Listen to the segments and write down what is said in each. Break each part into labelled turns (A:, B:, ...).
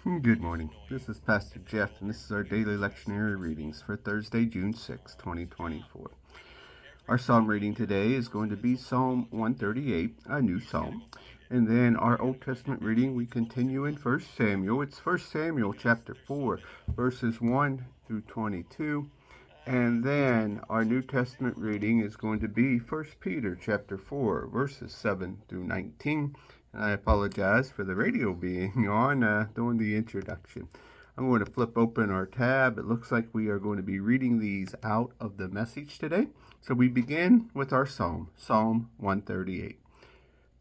A: Good morning. This is Pastor Jeff, and this is our daily lectionary readings for Thursday, June 6, 2024. Our psalm reading today is going to be Psalm 138, a new psalm. And then our Old Testament reading, we continue in 1 Samuel. It's 1 Samuel chapter 4, verses 1 through 22. And then our New Testament reading is going to be 1 Peter chapter 4, verses 7 through 19. And I apologize for the radio being on during the introduction. I'm going to flip open our tab. It looks like we are going to be reading these out of the message today. So we begin with our psalm, Psalm 138.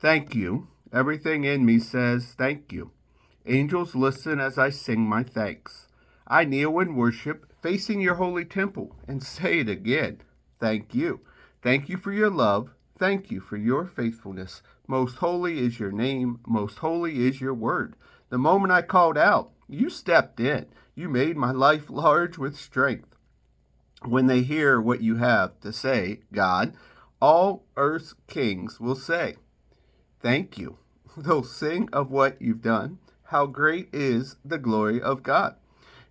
A: Thank you. Everything in me says thank you. Angels listen as I sing my thanks. I kneel in worship, facing your holy temple, and say it again. Thank you. Thank you for your love. Thank you for your faithfulness. Most holy is your name. Most holy is your word. The moment I called out, you stepped in. You made my life large with strength. When they hear what you have to say, God, all earth's kings will say, thank you. They'll sing of what you've done. How great is the glory of God.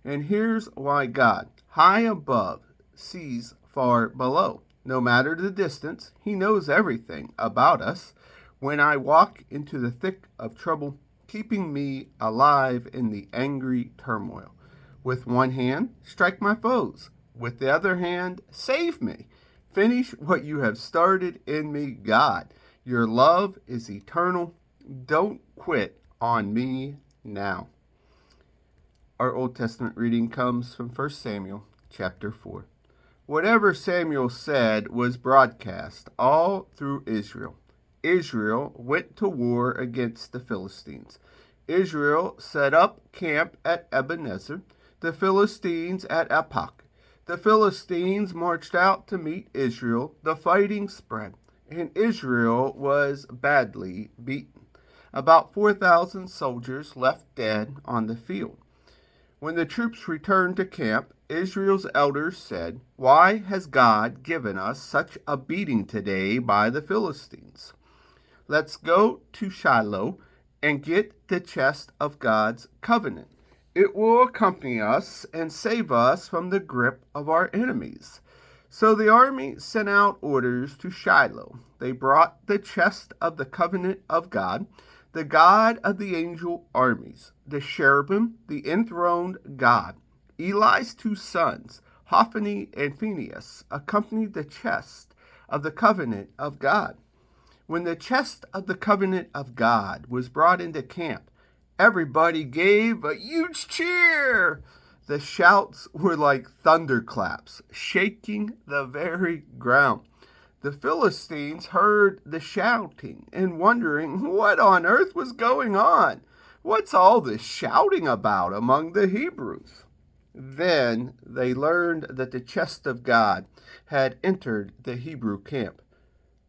A: And here's why God, high above, sees far below. No matter the distance, he knows everything about us. When I walk into the thick of trouble, keeping me alive in the angry turmoil. With one hand, strike my foes. With the other hand, save me. Finish what you have started in me, God. Your love is eternal. Don't quit on me now. Our Old Testament reading comes from 1 Samuel chapter 4. Whatever Samuel said was broadcast all through Israel. Israel went to war against the Philistines. Israel set up camp at Ebenezer, the Philistines at Aphek. The Philistines marched out to meet Israel. The fighting spread, and Israel was badly beaten. About 4,000 soldiers left dead on the field. When the troops returned to camp, Israel's elders said, why has God given us such a beating today by the Philistines? Let's go to Shiloh and get the chest of God's covenant. It will accompany us and save us from the grip of our enemies. So the army sent out orders to Shiloh. They brought the chest of the covenant of God, the God of the angel armies, the cherubim, the enthroned God. Eli's two sons, Hophni and Phinehas, accompanied the chest of the covenant of God. When the chest of the covenant of God was brought into camp, everybody gave a huge cheer. The shouts were like thunderclaps, shaking the very ground. The Philistines heard the shouting and wondering what on earth was going on. What's all this shouting about among the Hebrews? Then they learned that the chest of God had entered the Hebrew camp.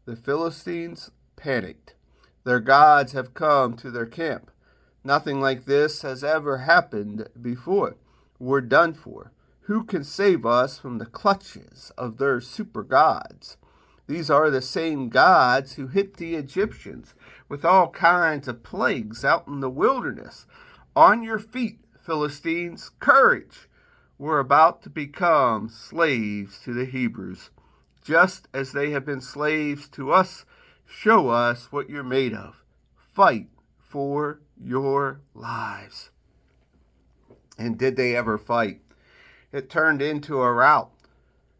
A: The Philistines panicked. Their gods have come to their camp. Nothing like this has ever happened before. We're done for. Who can save us from the clutches of their super gods? These are the same gods who hit the Egyptians with all kinds of plagues out in the wilderness. On your feet, Philistines, courage! We're about to become slaves to the Hebrews. Just as they have been slaves to us, show us what you're made of. Fight for your lives. And did they ever fight? It turned into a rout.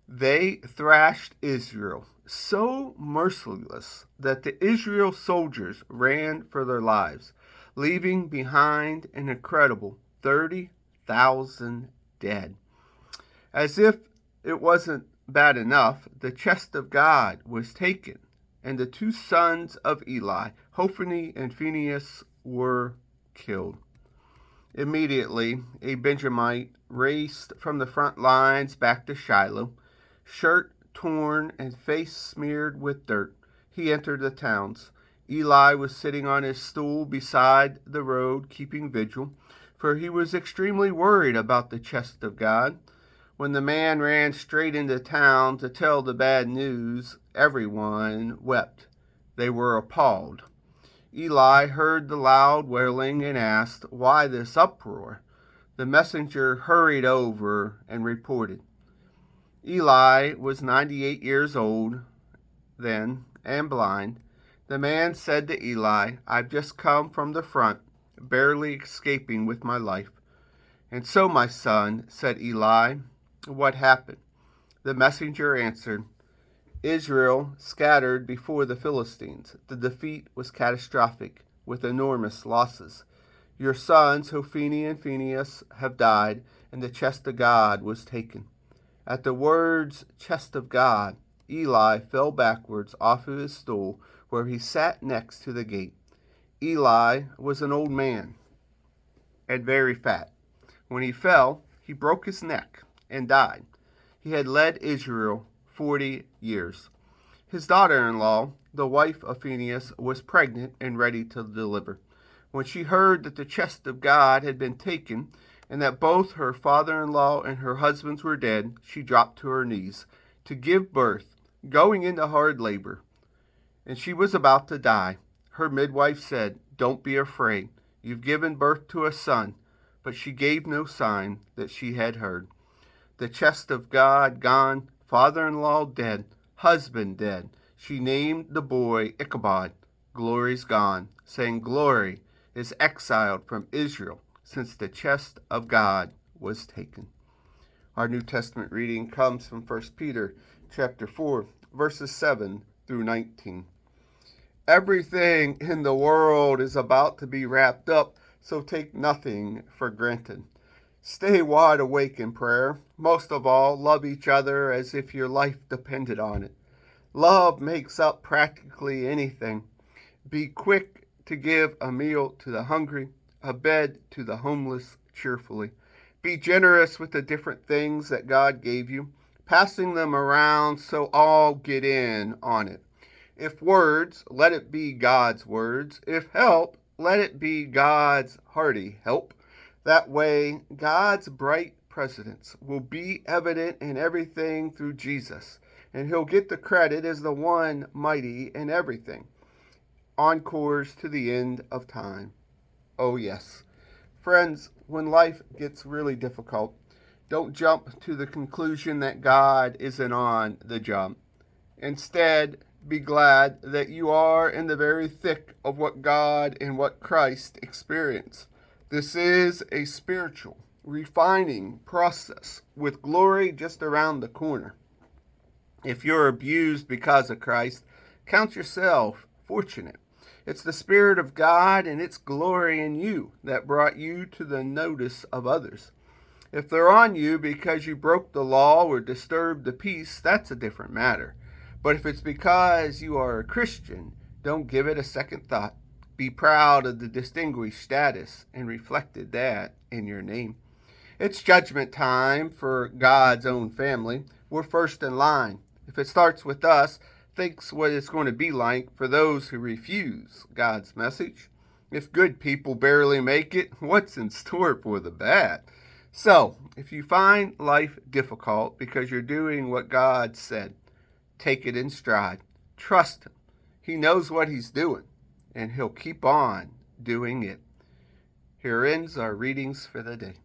A: They thrashed Israel, so merciless that the Israel soldiers ran for their lives, leaving behind an incredible 30,000 dead. As if it wasn't bad enough, the chest of God was taken, and the two sons of Eli, Hophni and Phinehas, were killed. Immediately, a Benjamite raced from the front lines back to Shiloh, shirt torn and face smeared with dirt. He entered the towns. Eli was sitting on his stool beside the road, keeping vigil, for he was extremely worried about the chest of God. When the man ran straight into town to tell the bad news, everyone wept. They were appalled. Eli heard the loud wailing and asked, "Why this uproar?" The messenger hurried over and reported. Eli was 98 years old then and blind. The man said to Eli, "I've just come from the front, barely escaping with my life." "And so, my son," said Eli, "what happened?" The messenger answered, "Israel scattered before the Philistines. The defeat was catastrophic, with enormous losses. Your sons, Hophni and Phinehas, have died, and the chest of God was taken." At the words chest of God, Eli fell backwards off of his stool where he sat next to the gate. Eli was an old man and very fat. When he fell, he broke his neck and died. He had led Israel 40 years. His daughter-in-law, the wife of Phinehas, was pregnant and ready to deliver. When she heard that the chest of God had been taken and that both her father-in-law and her husbands were dead, she dropped to her knees to give birth, going into hard labor. And she was about to die. Her midwife said, "Don't be afraid. You've given birth to a son." But she gave no sign that she had heard. The chest of God gone, father-in-law dead, husband dead. She named the boy Ichabod, "Glory's gone," saying glory is exiled from Israel since the chest of God was taken. Our New Testament reading comes from 1 Peter chapter 4, verses 7 through 19. Everything in the world is about to be wrapped up, so take nothing for granted. Stay wide awake in prayer. Most of all, love each other as if your life depended on it. Love makes up practically anything. Be quick to give a meal to the hungry, a bed to the homeless cheerfully. Be generous with the different things that God gave you, passing them around so all get in on it. If words, let it be God's words. If help, let it be God's hearty help. That way, God's bright presence will be evident in everything through Jesus, and he'll get the credit as the one mighty in everything. Encores to the end of time. Oh yes. Friends, when life gets really difficult, don't jump to the conclusion that God isn't on the jump. Instead, be glad that you are in the very thick of what God and what Christ experience. This is a spiritual, refining process with glory just around the corner. If you're abused because of Christ, count yourself fortunate. It's the Spirit of God and its glory in you that brought you to the notice of others. If they're on you because you broke the law or disturbed the peace, that's a different matter. But if it's because you are a Christian, don't give it a second thought. Be proud of the distinguished status and reflected that in your name. It's judgment time for God's own family. We're first in line. If it starts with us, think what it's going to be like for those who refuse God's message. If good people barely make it, what's in store for the bad? So, if you find life difficult because you're doing what God said, take it in stride. Trust him. He knows what he's doing, and he'll keep on doing it. Here ends our readings for the day.